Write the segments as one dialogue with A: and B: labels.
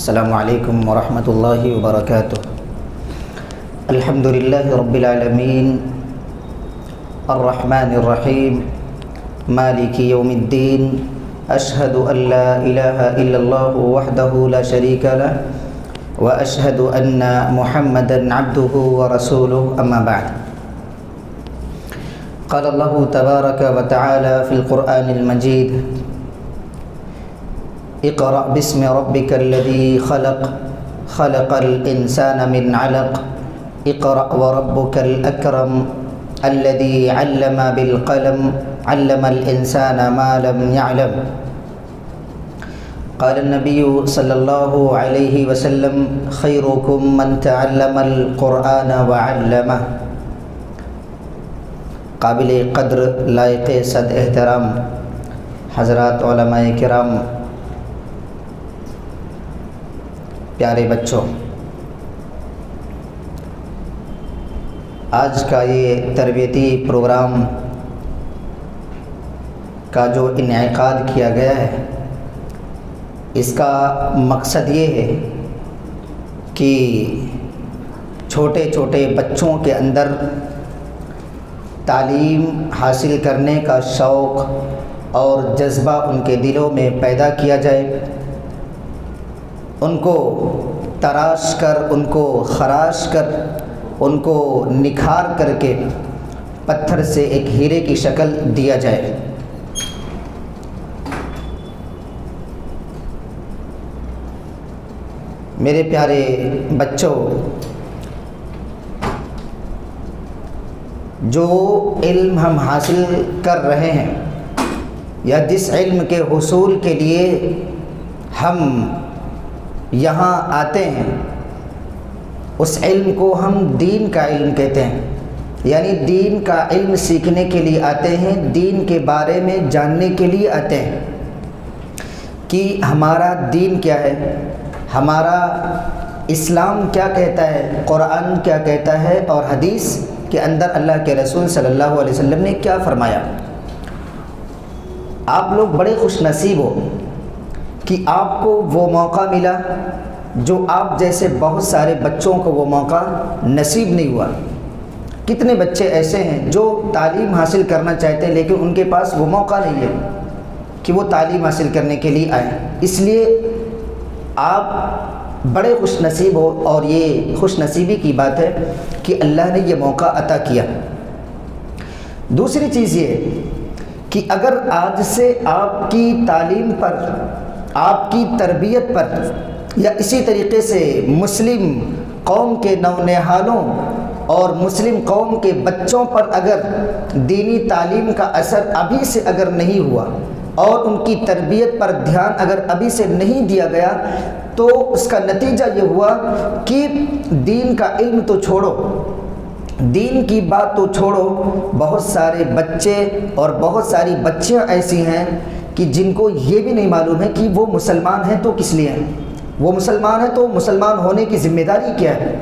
A: السلام علیکم ورحمۃ اللہ وبرکاتہ۔ الحمد للہ رب العالمین الرحمن الرحیم مالک یوم الدین، اشہد ان لا الہ الا اللہ وحدہ لا شریک لہ واشہد ان محمدا عبدہ ورسولہ، اما بعد۔ قال اللہ تبارک وتعالی فی القرآن المجید: اقرأ باسم ربک الذی خلق خلق الانسان من علق اقرأ وربک الاکرم الذی علم بالقلم علم الانسان ما لم يعلم۔ قال النبی صلی اللہ علیہ وسلم: خیرکم من تعلم القرآن وعلمہ۔ قابل قدر، لائق صد احترام حضرات علماء کرام، پیارے بچوں، آج کا یہ تربیتی پروگرام کا جو انعقاد کیا گیا ہے، اس کا مقصد یہ ہے کہ چھوٹے چھوٹے بچوں کے اندر تعلیم حاصل کرنے کا شوق اور جذبہ ان کے دلوں میں پیدا کیا جائے، ان کو تراش کر، ان کو خراش کر، ان کو نکھار کر کے پتھر سے ایک ہیرے کی شکل دیا جائے۔ میرے پیارے بچوں، جو علم ہم حاصل کر رہے ہیں یا جس علم کے حصول کے لیے ہم یہاں آتے ہیں، اس علم کو ہم دین کا علم کہتے ہیں، یعنی دین کا علم سیکھنے کے لیے آتے ہیں، دین کے بارے میں جاننے کے لیے آتے ہیں کہ ہمارا دین کیا ہے، ہمارا اسلام کیا کہتا ہے، قرآن کیا کہتا ہے، اور حدیث کے اندر اللہ کے رسول صلی اللہ علیہ وسلم نے کیا فرمایا۔ آپ لوگ بڑے خوش نصیب ہو کہ آپ کو وہ موقع ملا جو آپ جیسے بہت سارے بچوں کو وہ موقع نصیب نہیں ہوا۔ کتنے بچے ایسے ہیں جو تعلیم حاصل کرنا چاہتے ہیں لیکن ان کے پاس وہ موقع نہیں ہے کہ وہ تعلیم حاصل کرنے کے لیے آئیں۔ اس لیے آپ بڑے خوش نصیب ہو، اور یہ خوش نصیبی کی بات ہے کہ اللہ نے یہ موقع عطا کیا۔ دوسری چیز یہ کہ اگر آج سے آپ کی تعلیم پر، آپ کی تربیت پر، یا اسی طریقے سے مسلم قوم کے نونہالوں اور مسلم قوم کے بچوں پر اگر دینی تعلیم کا اثر ابھی سے اگر نہیں ہوا اور ان کی تربیت پر دھیان اگر ابھی سے نہیں دیا گیا، تو اس کا نتیجہ یہ ہوا کہ دین کا علم تو چھوڑو، دین کی بات تو چھوڑو، بہت سارے بچے اور بہت ساری بچیاں ایسی ہیں کہ جن کو یہ بھی نہیں معلوم ہے کہ وہ مسلمان ہیں تو کس لیے ہیں، وہ مسلمان ہیں تو مسلمان ہونے کی ذمہ داری کیا ہے۔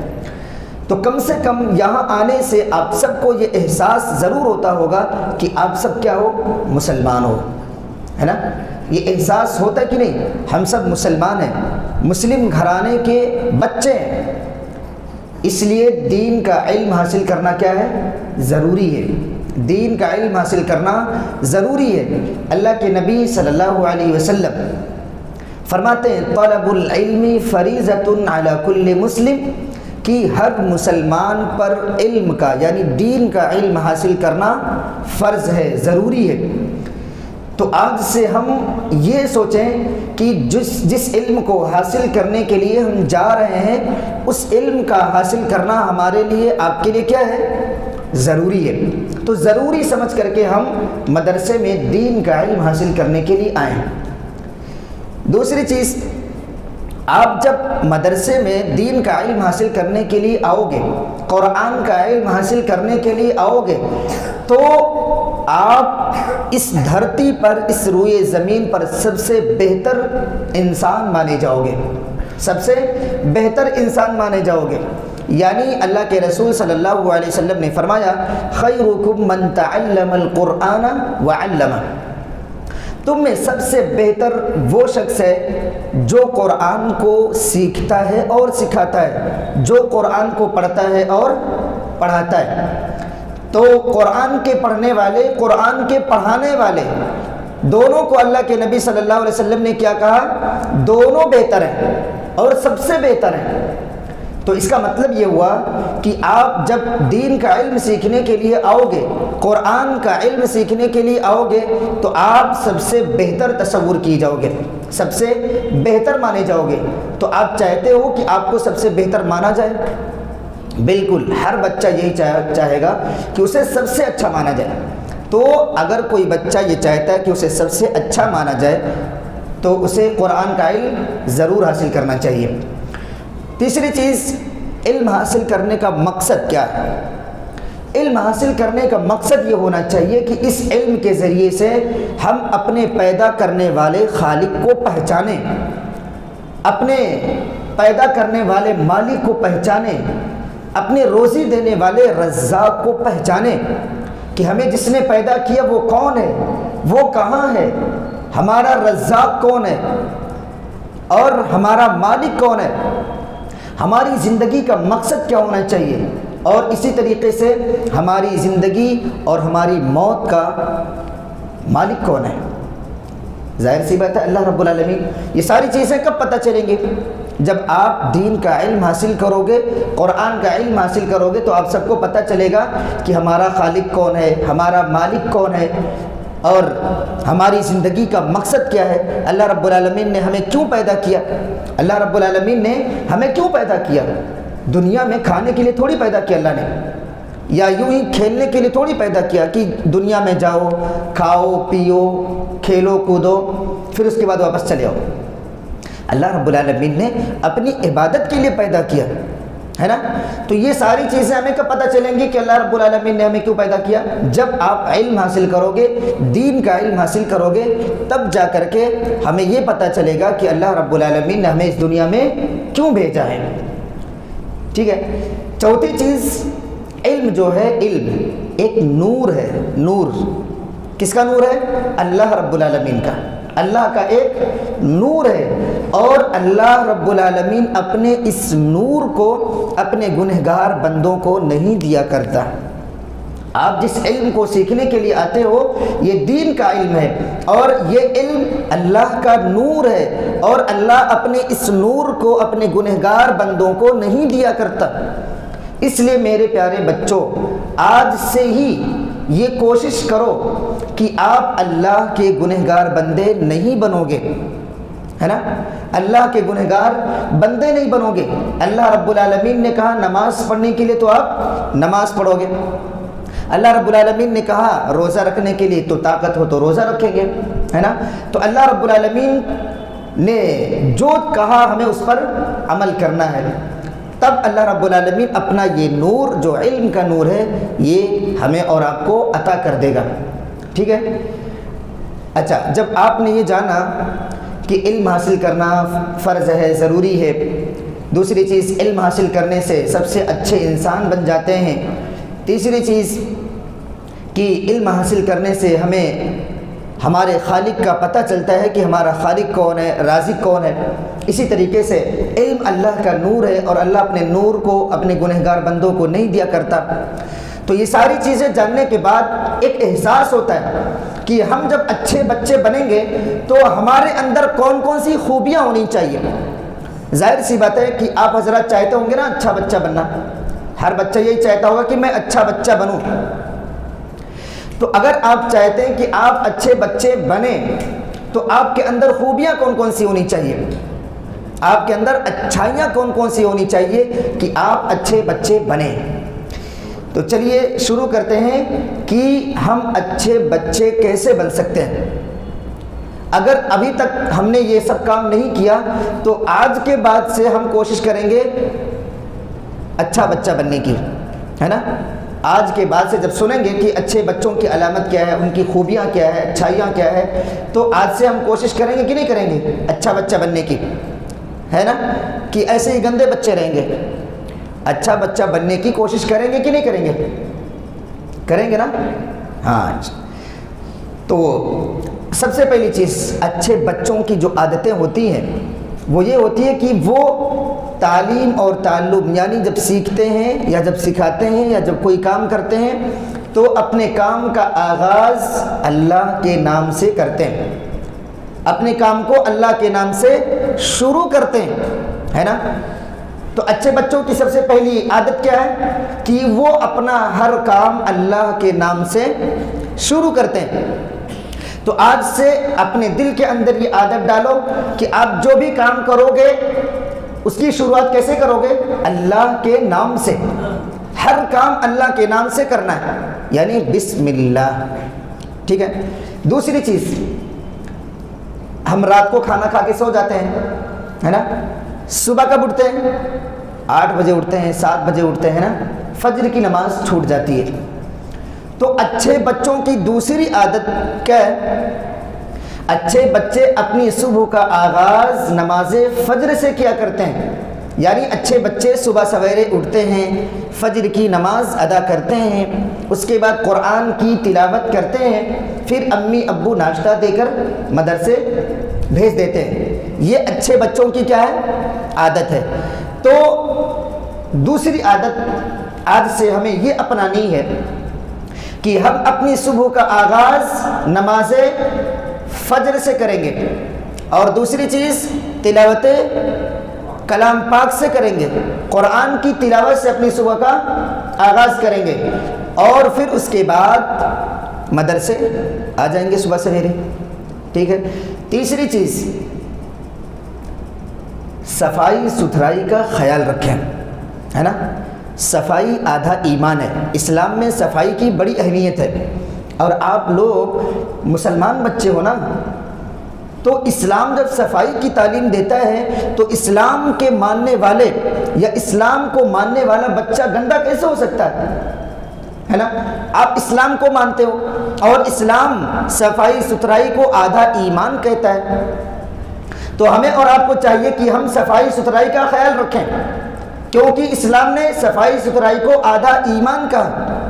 A: تو کم سے کم یہاں آنے سے آپ سب کو یہ احساس ضرور ہوتا ہوگا کہ آپ سب کیا ہو، مسلمان ہو، ہے نا؟ یہ احساس ہوتا ہے کہ نہیں؟ ہم سب مسلمان ہیں، مسلم گھرانے کے بچے ہیں۔ اس لیے دین کا علم حاصل کرنا کیا ہے؟ ضروری ہے، دین کا علم حاصل کرنا ضروری ہے۔ اللہ کے نبی صلی اللہ علیہ وسلم فرماتے ہیں: طلب العلم فریضۃ علی کل مسلم، کہ ہر مسلمان پر علم کا یعنی دین کا علم حاصل کرنا فرض ہے، ضروری ہے۔ تو آج سے ہم یہ سوچیں کہ جس علم کو حاصل کرنے کے لیے ہم جا رہے ہیں، اس علم کا حاصل کرنا ہمارے لیے، آپ کے لیے کیا ہے؟ ضروری ہے۔ تو ضروری سمجھ کر کے ہم مدرسے میں دین کا علم حاصل کرنے کے لیے آئیں۔ دوسری چیز، آپ جب مدرسے میں دین کا علم حاصل کرنے کے لیے آؤ گے، قرآن کا علم حاصل کرنے کے لیے آؤ گے، تو آپ اس دھرتی پر، اس روئے زمین پر سب سے بہتر انسان مانے جاؤ گے، سب سے بہتر انسان مانے جاؤ گے۔ یعنی اللہ کے رسول صلی اللہ علیہ وسلم نے فرمایا: خیرکم من تعلم القرآن وعلمہ، تم میں سب سے بہتر وہ شخص ہے جو قرآن کو سیکھتا ہے اور سکھاتا ہے، جو قرآن کو پڑھتا ہے اور پڑھاتا ہے۔ تو قرآن کے پڑھنے والے، قرآن کے پڑھانے والے، دونوں کو اللہ کے نبی صلی اللہ علیہ وسلم نے کیا کہا؟ دونوں بہتر ہیں اور سب سے بہتر ہیں۔ تو اس کا مطلب یہ ہوا کہ آپ جب دین کا علم سیکھنے کے لیے آؤ گے، قرآن کا علم سیکھنے کے لیے آؤ گے، تو آپ سب سے بہتر تصور کی جاؤ گے، سب سے بہتر مانے جاؤ گے۔ تو آپ چاہتے ہو کہ آپ کو سب سے بہتر مانا جائے؟ بالکل، ہر بچہ یہی چاہے گا کہ اسے سب سے اچھا مانا جائے۔ تو اگر کوئی بچہ یہ چاہتا ہے کہ اسے سب سے اچھا مانا جائے تو اسے قرآن کا علم ضرور حاصل کرنا چاہیے۔ تیسری چیز، علم حاصل کرنے کا مقصد کیا ہے؟ علم حاصل کرنے کا مقصد یہ ہونا چاہیے کہ اس علم کے ذریعے سے ہم اپنے پیدا کرنے والے خالق کو پہچانیں، اپنے پیدا کرنے والے مالک کو پہچانیں، اپنے روزی دینے والے رزاق کو پہچانیں کہ ہمیں جس نے پیدا کیا وہ کون ہے، وہ کہاں ہے، ہمارا رزاق کون ہے اور ہمارا مالک کون ہے، ہماری زندگی کا مقصد کیا ہونا چاہیے، اور اسی طریقے سے ہماری زندگی اور ہماری موت کا مالک کون ہے۔ ظاہر سی بات ہے، اللہ رب العالمین۔ یہ ساری چیزیں کب پتہ چلیں گی؟ جب آپ دین کا علم حاصل کرو گے، قرآن کا علم حاصل کرو گے، تو آپ سب کو پتہ چلے گا کہ ہمارا خالق کون ہے، ہمارا مالک کون ہے، اور ہماری زندگی کا مقصد کیا ہے۔ اللہ رب العالمین نے ہمیں کیوں پیدا کیا؟ اللہ رب العالمین نے ہمیں کیوں پیدا کیا؟ دنیا میں کھانے کے لیے تھوڑی پیدا کیا اللہ نے، یا یوں ہی کھیلنے کے لیے تھوڑی پیدا کیا کہ دنیا میں جاؤ، کھاؤ پیو، کھیلو کودو، پھر اس کے بعد واپس چلے آؤ۔ اللہ رب العالمین نے اپنی عبادت کے لیے پیدا کیا ہے نا۔ تو یہ ساری چیزیں ہمیں کب پتہ چلیں گی کہ اللہ رب العالمین نے ہمیں کیوں پیدا کیا؟ جب آپ علم حاصل کرو گے، دین کا علم حاصل کرو گے، تب جا کر کے ہمیں یہ پتہ چلے گا کہ اللہ رب العالمین نے ہمیں اس دنیا میں کیوں بھیجا ہے۔ ٹھیک ہے۔ چوتھی چیز، علم جو ہے، علم ایک نور ہے۔ نور کس کا نور ہے؟ اللہ رب العالمین کا۔ اللہ کا ایک نور ہے، اور اللہ رب العالمین اپنے اس نور کو اپنے گنہگار بندوں کو نہیں دیا کرتا۔ آپ جس علم کو سیکھنے کے لیے آتے ہو، یہ دین کا علم ہے، اور یہ علم اللہ کا نور ہے، اور اللہ اپنے اس نور کو اپنے گنہگار بندوں کو نہیں دیا کرتا۔ اس لیے میرے پیارے بچوں، آج سے ہی یہ کوشش کرو کہ آپ اللہ کے گنہگار بندے نہیں بنو گے، ہے نا۔ اللہ کے گنہگار بندے نہیں بنو گے۔ اللہ رب العالمین نے کہا نماز پڑھنے کے لیے تو آپ نماز پڑھو گے، اللہ رب العالمین نے کہا روزہ رکھنے کے لیے تو طاقت ہو تو روزہ رکھیں گے، ہے نا۔ تو اللہ رب العالمین نے جو کہا ہمیں اس پر عمل کرنا ہے، تب اللہ رب العالمین اپنا یہ نور جو علم کا نور ہے یہ ہمیں اور آپ کو عطا کر دے گا۔ ٹھیک ہے۔ اچھا، جب آپ نے یہ جانا کہ علم حاصل کرنا فرض ہے، ضروری ہے، دوسری چیز علم حاصل کرنے سے سب سے اچھے انسان بن جاتے ہیں، تیسری چیز کہ علم حاصل کرنے سے ہمیں ہمارے خالق کا پتہ چلتا ہے کہ ہمارا خالق کون ہے، رازق کون ہے، اسی طریقے سے علم اللہ کا نور ہے، اور اللہ اپنے نور کو اپنے گنہگار بندوں کو نہیں دیا کرتا۔ تو یہ ساری چیزیں جاننے کے بعد ایک احساس ہوتا ہے کہ ہم جب اچھے بچے بنیں گے تو ہمارے اندر کون کون سی خوبیاں ہونی چاہیے۔ ظاہر سی بات ہے کہ آپ حضرات چاہتے ہوں گے نا اچھا بچہ بننا، ہر بچہ یہی چاہتا ہوگا کہ میں اچھا بچہ بنوں۔ تو اگر آپ چاہتے ہیں کہ آپ اچھے بچے بنیں تو آپ کے اندر خوبیاں کون کون سی ہونی چاہیے، آپ کے اندر اچھائیاں کون کون سی ہونی چاہیے کہ آپ اچھے بچے بنیں۔ تو چلیے شروع کرتے ہیں کہ ہم اچھے بچے کیسے بن سکتے ہیں۔ اگر ابھی تک ہم نے یہ سب کام نہیں کیا تو آج کے بعد سے ہم کوشش کریں گے اچھا بچہ بننے کی، ہے نا۔ آج کے بعد سے جب سنیں گے کہ اچھے بچوں کی علامت کیا ہے، ان کی خوبیاں کیا ہے، اچھائیاں کیا ہے، تو آج سے ہم کوشش کریں گے کہ نہیں کریں گے اچھا بچہ بننے کی، ہے نا، کہ ایسے ہی گندے بچے رہیں گے۔ اچھا بچہ بننے کی کوشش کریں گے کہ نہیں کریں گے؟ کریں گے نا۔ ہاں، تو سب سے پہلی چیز اچھے بچوں کی جو عادتیں ہوتی ہیں وہ یہ ہوتی ہے کہ وہ تعلیم اور تعلم، یعنی جب سیکھتے ہیں یا جب سکھاتے ہیں یا جب کوئی کام کرتے ہیں تو اپنے کام کا آغاز اللہ کے نام سے کرتے ہیں، اپنے کام کو اللہ کے نام سے شروع کرتے ہیں، ہے نا؟ تو اچھے بچوں کی سب سے پہلی عادت کیا ہے کہ وہ اپنا ہر کام اللہ کے نام سے شروع کرتے ہیں۔ تو آج سے اپنے دل کے اندر یہ عادت ڈالو کہ آپ جو بھی کام کرو گے اس کی شروعات کیسے کرو گے؟ اللہ کے نام سے، ہر کام اللہ کے نام سے کرنا ہے، یعنی بسم اللہ، ٹھیک ہے؟ دوسری چیز، ہم رات کو کھانا کھا کے سو جاتے ہیں، ہے نا؟ صبح کب اٹھتے ہیں؟ 8 بجے اٹھتے ہیں، 7 بجے اٹھتے ہیں نا، فجر کی نماز چھوٹ جاتی ہے۔ تو اچھے بچوں کی دوسری عادت کیا ہے؟ اچھے بچے اپنی صبح کا آغاز نماز فجر سے کیا کرتے ہیں، یعنی اچھے بچے صبح سویرے اٹھتے ہیں، فجر کی نماز ادا کرتے ہیں، اس کے بعد قرآن کی تلاوت کرتے ہیں، پھر امی ابو ناشتہ دے کر مدرسے بھیج دیتے ہیں۔ یہ اچھے بچوں کی کیا ہے؟ عادت ہے۔ تو دوسری عادت آج سے ہمیں یہ اپنانی ہے کہ ہم اپنی صبح کا آغاز نماز فجر سے کریں گے، اور دوسری چیز تلاوت کلام پاک سے کریں گے، قرآن کی تلاوت سے اپنی صبح کا آغاز کریں گے، اور پھر اس کے بعد مدرسے آ جائیں گے صبح سویرے، ٹھیک ہے؟ تیسری چیز، صفائی ستھرائی کا خیال رکھیں، ہے نا؟ صفائی آدھا ایمان ہے، اسلام میں صفائی کی بڑی اہمیت ہے، اور آپ لوگ مسلمان بچے ہو نا، تو اسلام جب صفائی کی تعلیم دیتا ہے تو اسلام کے ماننے والے یا اسلام کو ماننے والا بچہ گندا کیسے ہو سکتا ہے نا؟ آپ اسلام کو مانتے ہو اور اسلام صفائی ستھرائی کو آدھا ایمان کہتا ہے، تو ہمیں اور آپ کو چاہیے کہ ہم صفائی ستھرائی کا خیال رکھیں، کیونکہ اسلام نے صفائی ستھرائی کو آدھا ایمان کہا۔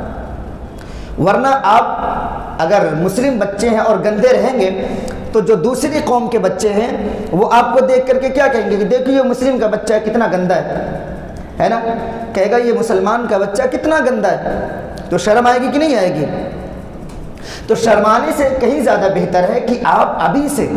A: ورنہ آپ اگر مسلم بچے ہیں اور گندے رہیں گے تو جو دوسری قوم کے بچے ہیں وہ آپ کو دیکھ کر کے کیا کہیں گے کہ دیکھو یہ مسلم کا بچہ کتنا گندا ہے نا؟ کہے گا یہ مسلمان کا بچہ کتنا گندا ہے، تو شرم آئے گی کہ نہیں آئے گی؟ تو شرمانے سے کہیں زیادہ بہتر ہے کہ آپ ابھی سے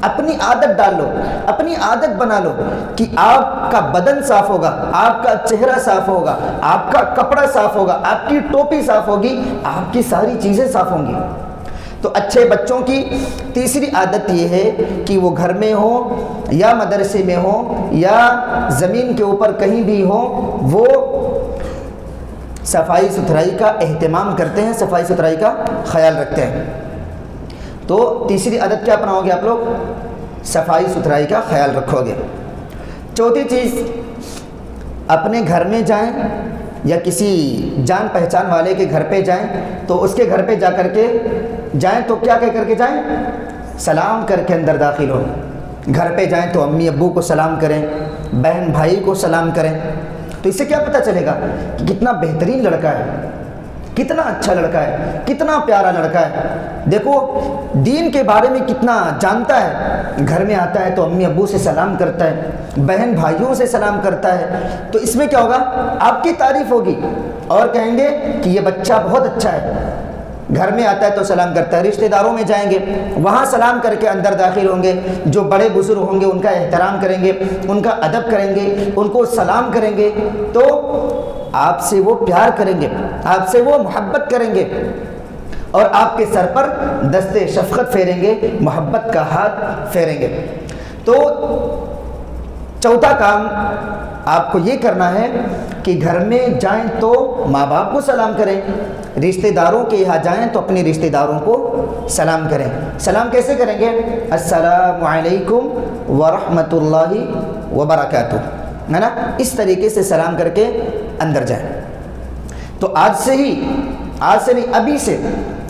A: اپنی عادت ڈال لو، اپنی عادت بنا لو کہ آپ کا بدن صاف ہوگا، آپ کا چہرہ صاف ہوگا، آپ کا کپڑا صاف ہوگا، آپ کی ٹوپی صاف ہوگی، آپ کی ساری چیزیں صاف ہوں گی۔ تو اچھے بچوں کی تیسری عادت یہ ہے کہ وہ گھر میں ہوں یا مدرسے میں ہوں یا زمین کے اوپر کہیں بھی ہوں، وہ صفائی ستھرائی کا اہتمام کرتے ہیں، صفائی ستھرائی کا خیال رکھتے ہیں۔ تو تیسری عادت کیا اپناؤ گے آپ لوگ؟ صفائی ستھرائی کا خیال رکھو گے۔ چوتھی چیز، اپنے گھر میں جائیں یا کسی جان پہچان والے کے گھر پہ جائیں تو اس کے گھر پہ جا کر کے جائیں تو کیا کہہ کر کے جائیں؟ سلام کر کے اندر داخل ہو۔ گھر پہ جائیں تو امی ابو کو سلام کریں، بہن بھائی کو سلام کریں، تو اس سے کیا پتہ چلے گا کہ کتنا بہترین لڑکا ہے، کتنا اچھا لڑکا ہے، کتنا پیارا لڑکا ہے، دیکھو دین کے بارے میں کتنا جانتا ہے، گھر میں آتا ہے تو امی ابو سے سلام کرتا ہے، بہن بھائیوں سے سلام کرتا ہے، تو اس میں کیا ہوگا؟ آپ کی تعریف ہوگی اور کہیں گے کہ یہ بچہ بہت اچھا ہے، گھر میں آتا ہے تو سلام کرتا ہے، رشتہ داروں میں جائیں گے وہاں سلام کر کے اندر داخل ہوں گے، جو بڑے بزرگ ہوں گے ان کا احترام کریں گے، ان کا ادب کریں گے، ان کو سلام کریں گے، تو آپ سے وہ پیار کریں گے، آپ سے وہ محبت کریں گے، اور آپ کے سر پر دست شفقت پھیریں گے، محبت کا ہاتھ پھیریں گے۔ تو چوتھا کام آپ کو یہ کرنا ہے کہ گھر میں جائیں تو ماں باپ کو سلام کریں، رشتہ داروں کے یہاں جائیں تو اپنے رشتہ داروں کو سلام کریں۔ سلام کیسے کریں گے؟ السلام علیکم ورحمۃ اللہ وبرکاتہ، ہے نا؟ اس طریقے سے سلام کر کے اندر جائیں۔ تو آج سے نہیں، ابھی سے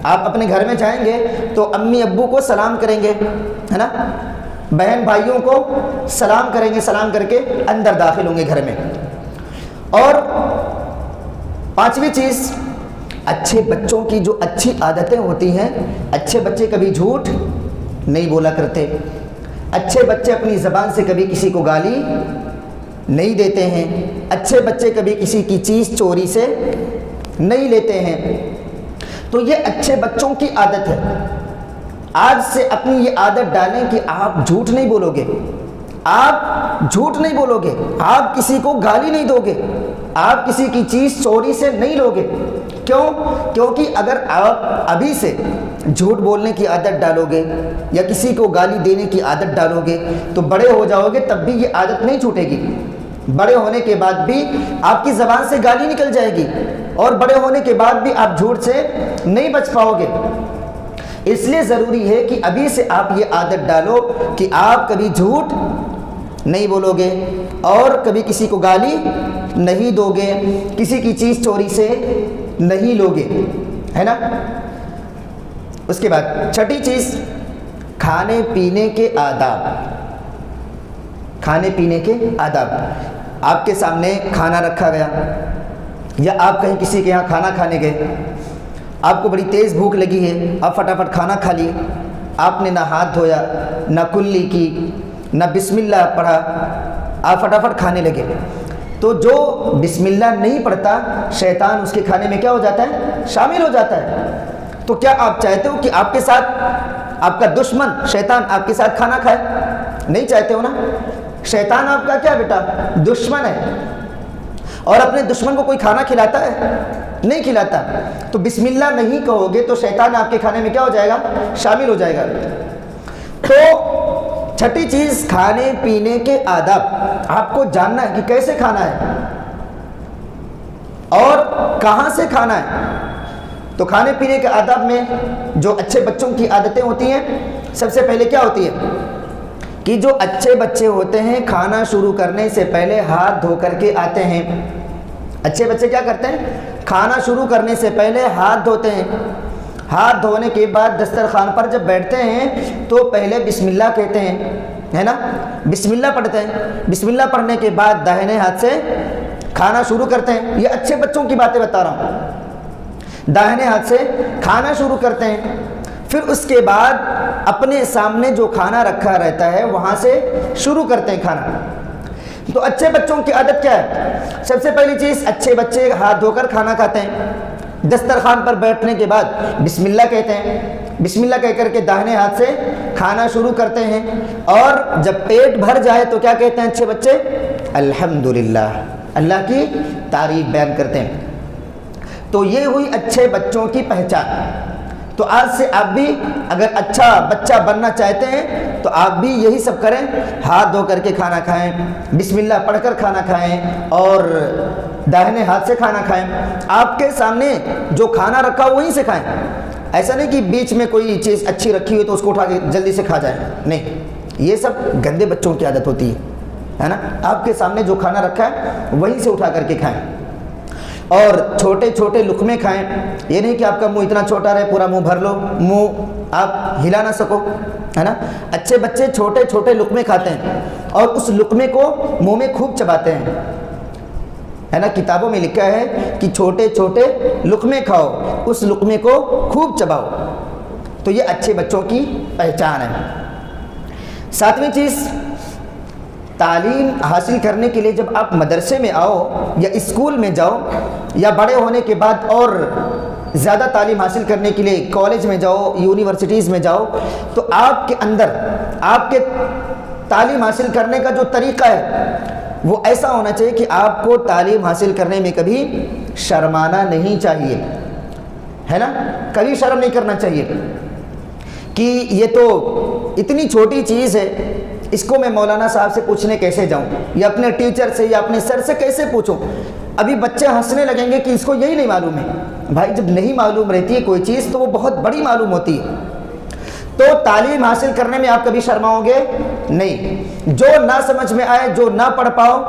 A: آپ اپنے گھر میں جائیں گے تو امی ابو کو سلام کریں گے، ہے نا؟ بہن بھائیوں کو سلام کریں گے، سلام کر کے اندر داخل ہوں گے گھر میں۔ اور پانچویں چیز، اچھے بچوں کی جو اچھی عادتیں ہوتی ہیں، اچھے بچے کبھی جھوٹ نہیں بولا کرتے. اچھے بچے اپنی زبان سے کبھی کسی کو گالی نہیں دیتے ہیں. اچھے بچے کبھی کسی کی چیز چوری سے نہیں لیتے ہیں. تو یہ اچھے بچوں کی عادت ہے. آج سے اپنی یہ عادت ڈالیں کہ آپ جھوٹ نہیں بولو گے, آپ جھوٹ نہیں بولو گے, آپ کسی کو گالی نہیں دو گے, آپ کسی کی چیز چوری سے نہیں لو گے. کیوں؟ کیونکہ اگر آپ ابھی سے جھوٹ بولنے کی عادت ڈالو گے یا کسی کو گالی دینے کی عادت ڈالو گے تو بڑے ہو جاؤ گے تب بھی یہ عادت نہیں چھوٹے گی. بڑے ہونے کے بعد بھی آپ کی زبان سے گالی نکل جائے گی اور بڑے ہونے کے بعد بھی آپ جھوٹ سے نہیں بچ پاؤ گے. اس لیے ضروری ہے کہ ابھی سے آپ یہ عادت ڈالو کہ آپ کبھی جھوٹ نہیں بولو گے اور کبھی کسی کو گالی نہیں دو گے, کسی کی چیز چوری سے نہیں لو گے, ہے نا. اس کے بعد چھٹی چیز, کھانے پینے کے آداب. کھانے پینے کے آداب. آپ کے سامنے کھانا رکھا گیا یا آپ کہیں کسی کے یہاں کھانا کھانے گئے, آپ کو بڑی تیز بھوک لگی ہے, آپ فٹافٹ کھانا کھا لیے, آپ نے نہ ہاتھ دھویا, نہ کلی کی, نہ بسم اللہ پڑھا, آپ فٹافٹ کھانے لگے. تو جو بسم اللہ نہیں پڑھتا شیطان اس کے کھانے میں کیا ہو جاتا ہے؟ شامل ہو جاتا ہے. تو کیا آپ چاہتے ہو کہ آپ کے ساتھ آپ کا دشمن شیطان آپ کے ساتھ کھانا کھائے؟ نہیں چاہتے ہو نا. شیطان آپ کا کیا بیٹا؟ دشمن ہے. اور اپنے دشمن کو کوئی کھانا کھلاتا ہے؟ نہیں کھلاتا. تو بسم اللہ نہیں کہو گے تو شیطان آپ کے کھانے میں کیا ہو جائے گا؟ شامل ہو جائے گا. تو چھٹی چیز, کھانے پینے کے آداب. آپ کو جاننا ہے کہ کیسے کھانا ہے اور کہاں سے کھانا ہے. تو کھانے پینے کے آداب میں جو اچھے بچوں کی عادتیں ہوتی ہیں, سب سے پہلے کیا ہوتی ہے کہ جو اچھے بچے ہوتے ہیں کھانا شروع کرنے سے پہلے ہاتھ دھو کر کے آتے ہیں. اچھے بچے کیا کرتے ہیں؟ کھانا شروع کرنے سے پہلے ہاتھ دھوتے ہیں. ہاتھ دھونے کے بعد دسترخوان پر جب بیٹھتے ہیں تو پہلے بسم اللہ کہتے ہیں, ہے نا, بسم اللہ پڑھتے ہیں. بسم اللہ پڑھنے کے بعد داہنے ہاتھ سے کھانا شروع کرتے ہیں. یہ اچھے بچوں کی باتیں بتا رہا ہوں. داہنے ہاتھ سے کھانا شروع کرتے ہیں. پھر اس کے بعد اپنے سامنے جو کھانا رکھا رہتا ہے وہاں سے شروع کرتے ہیں کھانا. تو اچھے بچوں کی عادت کیا ہے؟ سب سے پہلی چیز, اچھے بچے ہاتھ دھو کر کھانا کھاتے ہیں. دسترخوان پر بیٹھنے کے بعد بسم اللہ کہتے ہیں. بسم اللہ کہہ کر کے داہنے ہاتھ سے کھانا شروع کرتے ہیں. اور جب پیٹ بھر جائے تو کیا کہتے ہیں اچھے بچے؟ الحمدللہ, اللہ کی تعریف بیان کرتے ہیں. تو یہ ہوئی اچھے بچوں کی پہچان. تو آج سے آپ بھی اگر اچھا بچہ بننا چاہتے ہیں تو آپ بھی یہی سب کریں, ہاتھ دھو کر کے کھانا کھائیں, بسم اللہ پڑھ کر کھانا کھائیں اور داہنے ہاتھ سے کھانا کھائیں. آپ کے سامنے جو کھانا رکھا ہو وہیں سے کھائیں. ایسا نہیں کہ بیچ میں کوئی چیز اچھی رکھی ہوئی تو اس کو اٹھا کے جلدی سے کھا جائیں, نہیں, یہ سب گندے بچوں کی عادت ہوتی ہے نا. آپ کے سامنے جو کھانا رکھا ہے وہیں سے اٹھا کر کے کھائیں اور چھوٹے چھوٹے لقمے کھائیں. یہ نہیں کہ آپ کا منہ اتنا چھوٹا رہے پورا منہ بھر لو, منہ آپ ہلا نہ سکو, ہے نا. اچھے بچے چھوٹے چھوٹے لقمے کھاتے ہیں اور اس لقمے کو منہ میں خوب چباتے ہیں, ہے نا. کتابوں میں لکھا ہے کہ چھوٹے چھوٹے لقمے کھاؤ, اس لقمے کو خوب چباؤ. تو یہ اچھے بچوں کی پہچان ہے. ساتویں چیز, تعلیم حاصل کرنے کے لیے جب آپ مدرسے میں آؤ یا اسکول میں جاؤ یا بڑے ہونے کے بعد اور زیادہ تعلیم حاصل کرنے کے لیے کالج میں جاؤ, یونیورسٹیز میں جاؤ, تو آپ کے اندر آپ کے تعلیم حاصل کرنے کا جو طریقہ ہے وہ ایسا ہونا چاہیے کہ آپ کو تعلیم حاصل کرنے میں کبھی شرمانا نہیں چاہیے, ہے نا. کبھی شرم نہیں کرنا چاہیے کہ یہ تو اتنی چھوٹی چیز ہے, اس کو میں مولانا صاحب سے پوچھنے کیسے جاؤں یا اپنے ٹیچر سے یا اپنے سر سے کیسے پوچھوں. ابھی بچے ہنسنے لگیں گے کہ اس کو یہی نہیں معلوم ہے. بھائی جب نہیں معلوم رہتی ہے کوئی چیز تو وہ بہت بڑی معلوم ہوتی ہے. تو تعلیم حاصل کرنے میں آپ کبھی شرماؤ گے نہیں. جو نہ سمجھ میں آئے, جو نہ پڑھ پاؤ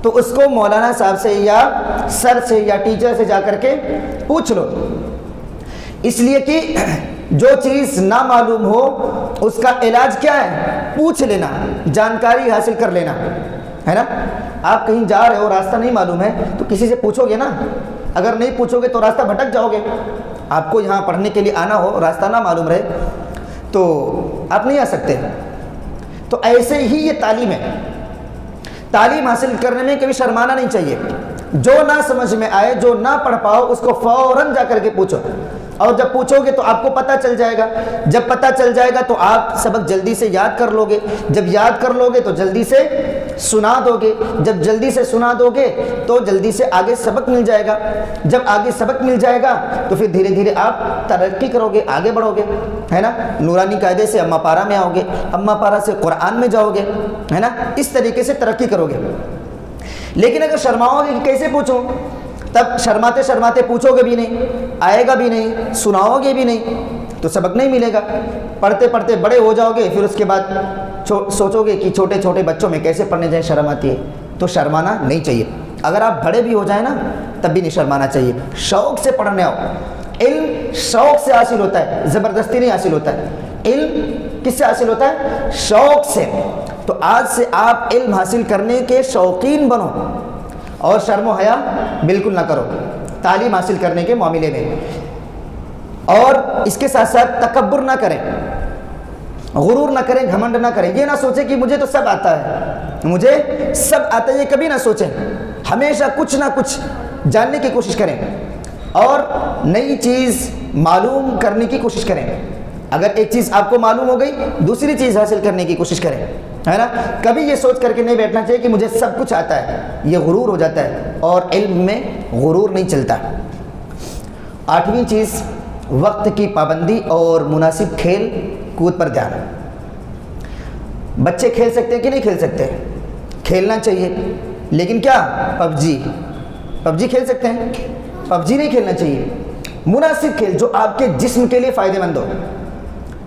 A: تو اس کو مولانا صاحب سے یا سر سے یا ٹیچر سے جا کر کے پوچھ لو. اس لیے کہ جو چیز نہ معلوم ہو اس کا علاج کیا ہے؟ پوچھ لینا, جانکاری حاصل کر لینا, ہے نا. آپ کہیں جا رہے ہو, راستہ نہیں معلوم ہے تو کسی سے پوچھو گے نا. اگر نہیں پوچھو گے تو راستہ بھٹک جاؤ گے. آپ کو یہاں پڑھنے کے لیے آنا ہو, راستہ نہ معلوم رہے تو آپ نہیں آ سکتے. تو ایسے ہی یہ تعلیم ہے. تعلیم حاصل کرنے میں کبھی شرمانا نہیں چاہیے. جو نہ سمجھ میں آئے، جو نہ پڑھ پاؤ، اس کو فوراً جا کر کے پوچھو. اور جب پوچھو گے تو آپ کو پتہ چل جائے گا. جب پتہ چل جائے گا تو آپ سبق جلدی سے یاد کر لو گے. جب یاد کر لو گے تو جلدی سے سنا دو گے. جب جلدی سے سنا دو گے تو جلدی سے آگے سبق مل جائے گا. جب آگے سبق مل جائے گا تو پھر دھیرے دھیرے آپ ترقی کرو گے، آگے بڑھو گے، ہے نا. نورانی قاعدے سے اماں پارا میں آؤ گے، اماں پارا سے قرآن میں جاؤ گے، ہے نا. اس طریقے سے ترقی کرو گے. لیکن اگر شرماؤ گے کہ کیسے پوچھوں، تب شرماتے شرماتے پوچھو گے بھی نہیں، آئے گا بھی نہیں، سناؤ گے بھی نہیں، تو سبق نہیں ملے گا. پڑھتے پڑھتے بڑے ہو جاؤ گے، پھر اس کے بعد سوچو گے کہ چھوٹے چھوٹے بچوں میں کیسے پڑھنے جائیں، شرم آتی ہے. تو شرمانا نہیں چاہیے. اگر آپ بڑے بھی ہو جائیں نا تب بھی نہیں شرمانا چاہیے. شوق سے پڑھنے آؤ. علم شوق سے حاصل ہوتا ہے، زبردستی نہیں حاصل ہوتا ہے. علم کس سے حاصل ہوتا ہے؟ شوق سے. تو آج سے آپ علم حاصل کرنے کے شوقین بنو اور شرم و حیا بالکل نہ کرو تعلیم حاصل کرنے کے معاملے میں. اور اس کے ساتھ ساتھ تکبر نہ کریں، غرور نہ کریں، گھمنڈ نہ کریں. یہ نہ سوچیں کہ مجھے تو سب آتا ہے، مجھے سب آتا ہے. یہ کبھی نہ سوچیں. ہمیشہ کچھ نہ کچھ جاننے کی کوشش کریں اور نئی چیز معلوم کرنے کی کوشش کریں. اگر ایک چیز آپ کو معلوم ہو گئی، دوسری چیز حاصل کرنے کی کوشش کریں، ہے نا. کبھی یہ سوچ کر کے نہیں بیٹھنا چاہیے کہ مجھے سب کچھ آتا ہے. یہ غرور ہو جاتا ہے اور علم میں غرور نہیں چلتا. 8ویں چیز، وقت کی پابندی اور مناسب کھیل کود پر دھیان. بچے کھیل سکتے ہیں کہ نہیں کھیل سکتے؟ کھیلنا چاہیے. لیکن کیا پب جی کھیل سکتے ہیں؟ پب جی نہیں کھیلنا چاہیے. مناسب کھیل جو آپ کے جسم کے لیے فائدہ مند ہو،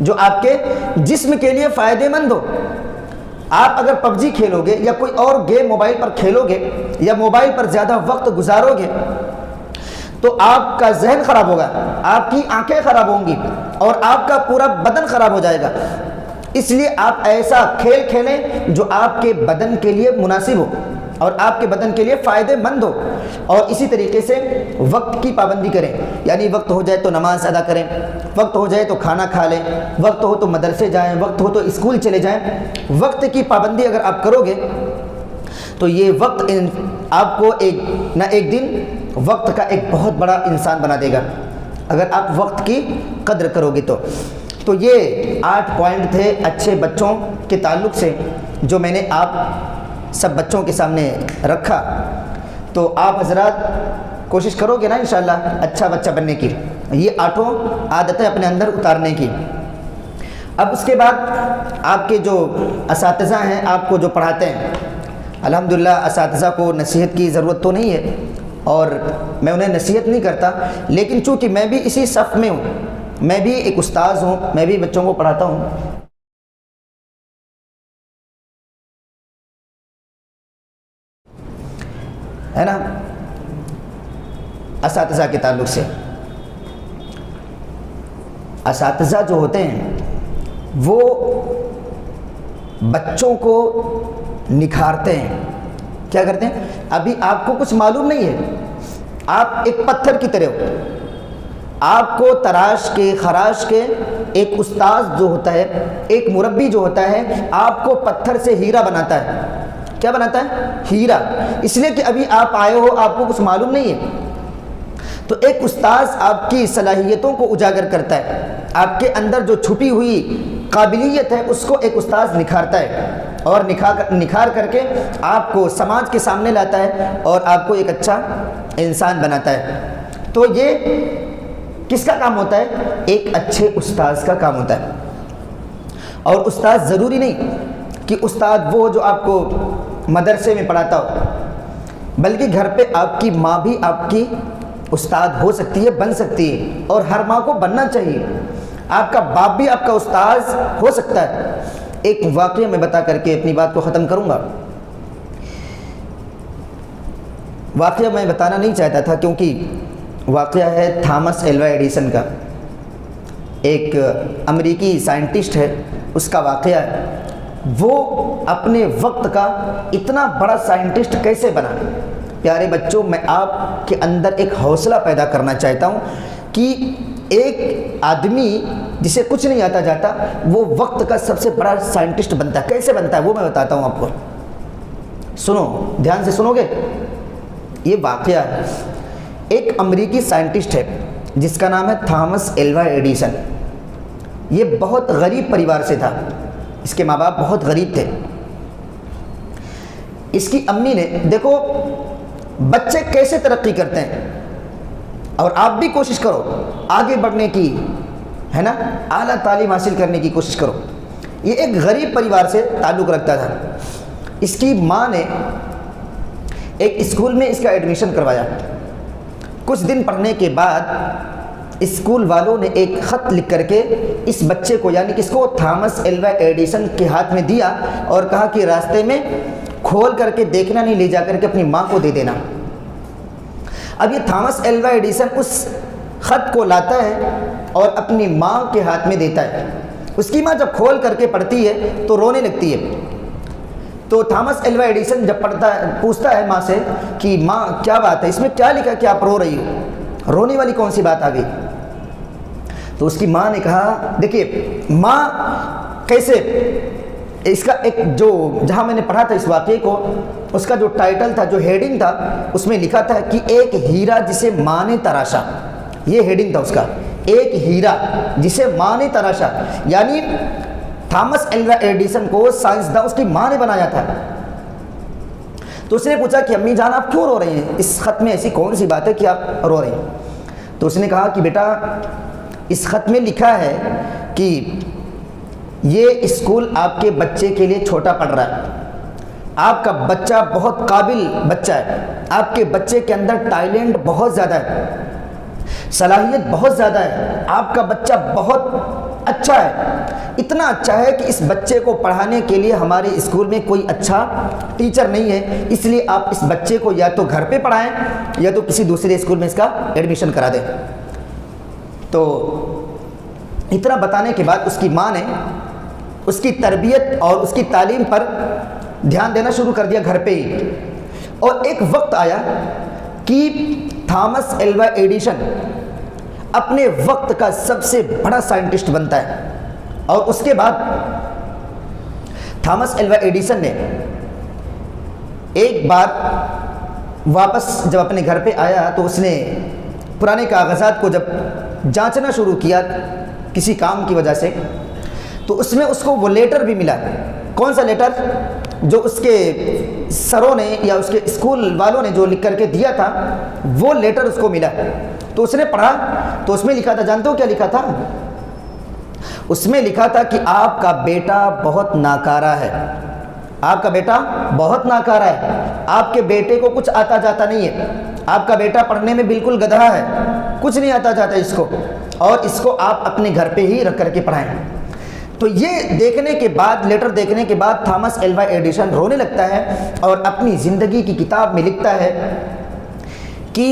A: جو آپ کے جسم کے لیے فائدہ مند ہو. آپ اگر پب جی کھیلو گے یا کوئی اور گیم موبائل پر کھیلو گے یا موبائل پر زیادہ وقت گزارو گے تو آپ کا ذہن خراب ہوگا، آپ کی آنکھیں خراب ہوں گی اور آپ کا پورا بدن خراب ہو جائے گا. اس لیے آپ ایسا کھیل کھیلیں جو آپ کے بدن کے لیے مناسب ہو اور آپ کے بدن کے لیے فائدہ مند ہو. اور اسی طریقے سے وقت کی پابندی کریں. یعنی وقت ہو جائے تو نماز ادا کریں، وقت ہو جائے تو کھانا کھا لیں، وقت ہو تو مدرسے جائیں، وقت ہو تو اسکول چلے جائیں. وقت کی پابندی اگر آپ کرو گے تو یہ وقت آپ کو ایک نہ ایک دن وقت کا ایک بہت بڑا انسان بنا دے گا اگر آپ وقت کی قدر کرو گے. تو یہ 8 پوائنٹ تھے اچھے بچوں کے تعلق سے جو میں نے آپ سب بچوں کے سامنے رکھا. تو آپ حضرات کوشش کرو گے نا انشاءاللہ اچھا بچہ بننے کی، یہ 8 عادتیں اپنے اندر اتارنے کی. اب اس کے بعد آپ کے جو اساتذہ ہیں، آپ کو جو پڑھاتے ہیں، الحمدللہ اساتذہ کو نصیحت کی ضرورت تو نہیں ہے اور میں انہیں نصیحت نہیں کرتا، لیکن چونکہ میں بھی اسی صف میں ہوں، میں بھی ایک استاذ ہوں، میں بھی بچوں کو پڑھاتا ہوں. ہے نا. اساتذہ کے تعلق سے اساتذہ جو ہوتے ہیں وہ بچوں کو نکھارتے ہیں. کیا کرتے ہیں؟ ابھی آپ کو کچھ معلوم نہیں ہے، آپ ایک پتھر کی طرح ہو. آپ کو تراش کے خراش کے ایک استاذ جو ہوتا ہے، ایک مربی جو ہوتا ہے، آپ کو پتھر سے ہیرا بناتا ہے. کیا بناتا ہے؟ ہیرا. اس لیے کہ ابھی آپ آئے ہو، آپ کو کچھ معلوم نہیں ہے. تو ایک استاذ آپ کی صلاحیتوں کو اجاگر کرتا ہے، آپ کے اندر جو چھپی ہوئی قابلیت ہے اس کو ایک استاذ نکھارتا ہے اور نکھار کر کے آپ کو سماج کے سامنے لاتا ہے اور آپ کو ایک اچھا انسان بناتا ہے. تو یہ کس کا کام ہوتا ہے؟ ایک اچھے استاذ کا کام ہوتا ہے. اور استاذ ضروری نہیں کہ استاد وہ جو آپ کو مدرسے میں پڑھاتا ہو، بلکہ گھر پہ آپ کی ماں بھی آپ کی استاد ہو سکتی ہے، بن سکتی ہے، اور ہر ماں کو بننا چاہیے. آپ کا باپ بھی آپ کا استاذ ہو سکتا ہے. ایک واقعہ میں بتا کر کے اپنی بات کو ختم کروں گا. واقعہ میں بتانا نہیں چاہتا تھا کیونکہ واقعہ ہے تھامس ایلوا ایڈیسن کا، ایک امریکی سائنٹسٹ ہے، اس کا واقعہ ہے. وہ اپنے وقت کا اتنا بڑا سائنٹسٹ کیسے بنا؟ پیارے بچوں، میں آپ کے اندر ایک حوصلہ پیدا کرنا چاہتا ہوں کہ ایک آدمی جسے کچھ نہیں آتا جاتا وہ وقت کا سب سے بڑا سائنٹسٹ بنتا ہے. کیسے بنتا ہے وہ میں بتاتا ہوں آپ کو. سنو, دھیان سے سنو گے. یہ واقعہ ہے, ایک امریکی سائنٹسٹ ہے جس کا نام ہے تھامس ایلوا ایڈیسن. یہ بہت غریب پریوار سے تھا, اس کے ماں باپ بہت غریب تھے. اس کی امی نے, دیکھو بچے کیسے ترقی کرتے ہیں, اور آپ بھی کوشش کرو آگے بڑھنے کی, ہے نا, اعلیٰ تعلیم حاصل کرنے کی کوشش کرو. یہ ایک غریب پریوار سے تعلق رکھتا تھا. اس کی ماں نے ایک اسکول میں اس کا ایڈمیشن کروایا. کچھ دن پڑھنے کے بعد اسکول والوں نے ایک خط لکھ کر کے اس بچے کو, یعنی کس کو, تھامس ایلوا ایڈیسن کے ہاتھ میں دیا اور کہا کہ راستے میں کھول کر کے دیکھنا نہیں, لے جا کر کے اپنی ماں کو دے دینا. اب یہ تھامس ایلوا ایڈیسن اس خط کو لاتا ہے اور اپنی ماں کے ہاتھ میں دیتا ہے. اس کی ماں جب کھول کر کے پڑھتی ہے تو رونے لگتی ہے. تو تھامس ایلوا ایڈیسن جب پوچھتا ہے ماں سے کہ ماں کیا بات ہے, اس میں کیا لکھا کہ آپ رو رہی ہو, رونے والی کون سی بات آ گئی؟ تو اس کی ماں نے کہا, دیکھیے ماں کیسے, اس کا ایک جو جہاں میں نے پڑھا تھا اس واقعے کو, اس کا جو ٹائٹل تھا, جو ہیڈنگ تھا, اس میں لکھا تھا کہ ایک ہیرا جسے ماں نے تراشا. یہ ہیڈنگ تھا اس کا, ایک ہیرا جسے ماں نے تراشا. یعنی تھامس ایلوا ایڈیسن کو سائنسداں اس کی ماں نے بنایا تھا. تو اس نے پوچھا کہ امی جان آپ کیوں رو رہی ہیں, اس خط میں ایسی کون سی بات ہے کہ آپ رو رہی ہیں؟ تو اس نے کہا کہ بیٹا اس خط میں لکھا ہے کہ یہ اسکول آپ کے بچے کے لیے چھوٹا پڑ رہا ہے. آپ کا بچہ بہت قابل بچہ ہے, آپ کے بچے کے اندر ٹیلنٹ بہت زیادہ ہے, صلاحیت بہت زیادہ ہے, آپ کا بچہ بہت اچھا ہے, اتنا اچھا ہے کہ اس بچے کو پڑھانے کے لیے ہمارے اسکول میں کوئی اچھا ٹیچر نہیں ہے, اس لیے آپ اس بچے کو یا تو گھر پہ پڑھائیں یا تو کسی دوسرے اسکول میں اس کا ایڈمیشن کرا دیں. تو اتنا بتانے کے بعد اس کی ماں نے اس کی تربیت اور اس کی تعلیم پر دھیان دینا شروع کر دیا گھر پہ ہی. اور ایک وقت آیا کہ تھامس ایلوا ایڈیسن اپنے وقت کا سب سے بڑا سائنٹسٹ بنتا ہے. اور اس کے بعد تھامس ایلوا ایڈیسن نے ایک بار واپس جب اپنے گھر پہ آیا تو اس نے پرانے کاغذات کو جب جانچنا شروع کیا کسی کام کی وجہ سے, تو اس میں اس کو وہ لیٹر بھی ملا. کون سا لیٹر؟ جو اس کے سروں نے یا اس کے اسکول والوں نے جو لکھ کر کے دیا تھا وہ لیٹر اس کو ملا. تو اس نے پڑھا تو اس میں لکھا تھا, جانتے ہو کیا لکھا تھا؟ اس میں لکھا تھا کہ آپ کا بیٹا بہت ناکارہ ہے, آپ کا بیٹا بہت ناکارہ ہے, آپ کے بیٹے کو کچھ آتا جاتا نہیں ہے, آپ کا بیٹا پڑھنے میں بالکل گدھا ہے, کچھ نہیں آتا جاتا اس کو, اور اس کو آپ اپنے گھر پہ ہی رکھ کر کے پڑھائیں. تو یہ دیکھنے کے بعد, لیٹر دیکھنے کے بعد تھامس ایلوا ایڈیسن رونے لگتا ہے اور اپنی زندگی کی کتاب میں لکھتا ہے کہ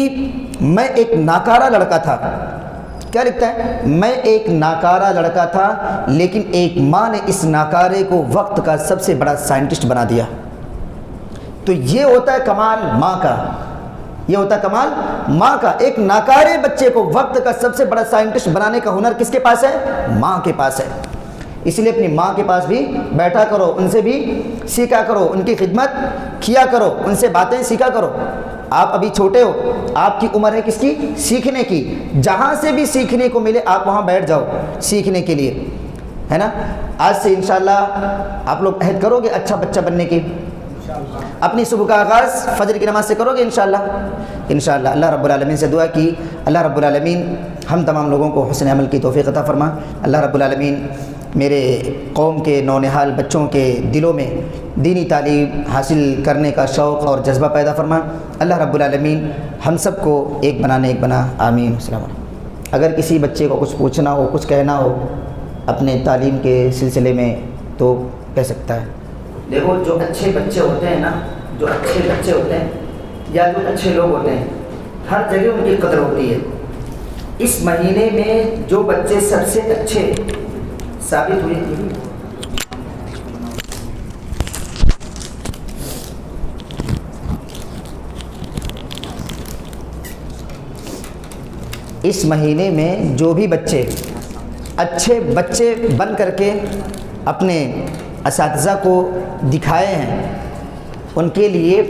A: میں ایک ناکارہ لڑکا تھا. کیا لکھتا ہے؟ میں ایک ناکارہ لڑکا تھا لیکن ایک ماں نے اس ناکارے کو وقت کا سب سے بڑا سائنٹسٹ بنا دیا. تو یہ ہوتا ہے کمال ماں کا, یہ ہوتا ہے کمال ماں کا. ایک ناکارے بچے کو وقت کا سب سے بڑا سائنٹسٹ بنانے کا ہنر کس کے پاس ہے؟ ماں کے پاس ہے. اس لیے اپنی ماں کے پاس بھی بیٹھا کرو, ان سے بھی سیکھا کرو, ان کی خدمت کیا کرو, ان سے باتیں سیکھا کرو. آپ ابھی چھوٹے ہو, آپ کی عمر ہے کس کی؟ سیکھنے کی. جہاں سے بھی سیکھنے کو ملے آپ وہاں بیٹھ جاؤ سیکھنے کے لیے, ہے نا. آج سے انشاءاللہ آپ لوگ عہد کرو گے اچھا بچہ بننے کی. اپنی صبح کا آغاز فجر کی نماز سے کرو گے انشاءاللہ. انشاءاللہ اللہ رب العالمین سے دعا کی اللہ رب العالمین ہم تمام لوگوں کو حسن عمل کی توفیق عطا فرما. اللہ رب العالمین میرے قوم کے نونہال بچوں کے دلوں میں دینی تعلیم حاصل کرنے کا شوق اور جذبہ پیدا فرما. اللہ رب العالمین ہم سب کو ایک بنا. آمین. السلام علیکم. اگر کسی بچے کو کچھ پوچھنا ہو, کچھ کہنا ہو اپنے تعلیم کے سلسلے میں تو کہہ سکتا ہے. دیکھو جو اچھے بچے ہوتے ہیں نا, جو اچھے بچے ہوتے ہیں یا جو اچھے لوگ ہوتے ہیں, ہر جگہ ان کی قدر ہوتی ہے. اس مہینے میں جو بچے سب سے اچھے ثابت ہوئے, اس مہینے میں جو بھی بچے اچھے بچے بن کر کے اپنے اساتذہ کو دکھائے ہیں، ان کے لیے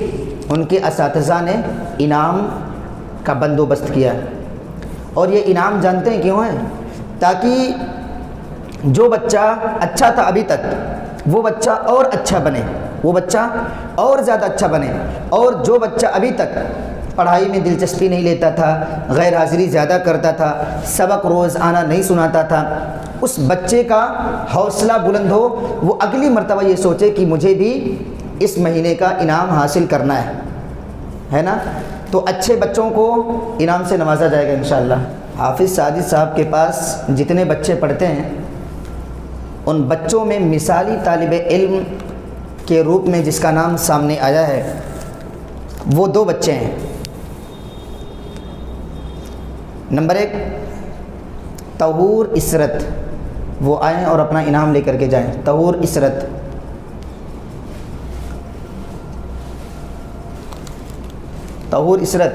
A: ان کے اساتذہ نے انعام کا بندوبست کیا، اور یہ انعام جانتے ہیں کیوں ہے؟ تاکہ جو بچہ اچھا تھا ابھی تک وہ بچہ اور اچھا بنے، وہ بچہ اور زیادہ اچھا بنے، اور جو بچہ ابھی تک پڑھائی میں دلچسپی نہیں لیتا تھا، غیر حاضری زیادہ کرتا تھا، سبق روز آنا نہیں سناتا تھا، اس بچے کا حوصلہ بلند ہو، وہ اگلی مرتبہ یہ سوچے کہ مجھے بھی اس مہینے کا انعام حاصل کرنا ہے نا؟ تو اچھے بچوں کو انعام سے نوازا جائے گا انشاءاللہ۔ حافظ ساجد صاحب کے پاس جتنے بچے پڑھتے ہیں ان بچوں میں مثالی طالب علم کے روپ میں جس کا نام سامنے آیا ہے وہ 2 بچے ہیں۔ نمبر 1 طہور عسرت، وہ آئیں اور اپنا انعام لے کر کے جائیں۔ طہور عسرت، طہور عسرت،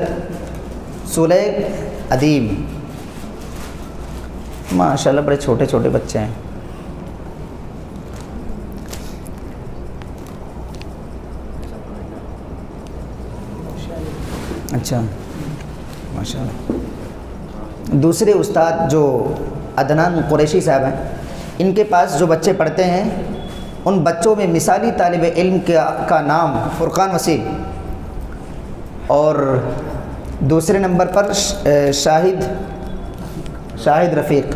A: سلیق ادیم، ماشاءاللہ بڑے چھوٹے چھوٹے بچے ہیں۔ اچھا ماشاءاللہ۔ دوسرے استاد جو عدنان قریشی صاحب ہیں، ان کے پاس جو بچے پڑھتے ہیں ان بچوں میں مثالی طالب علم کا نام فرقان وسیم، اور دوسرے نمبر پر شاہد رفیق،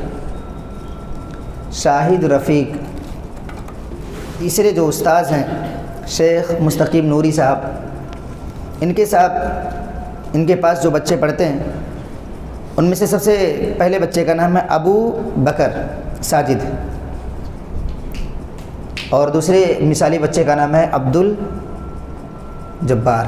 A: تیسرے جو استاذ ہیں شیخ مستقیم نوری صاحب، ان کے پاس جو بچے پڑھتے ہیں ان میں سے سب سے پہلے بچے کا نام ہے ابو بکر ساجد، اور دوسرے مثالی بچے کا نام ہے عبد الجبار۔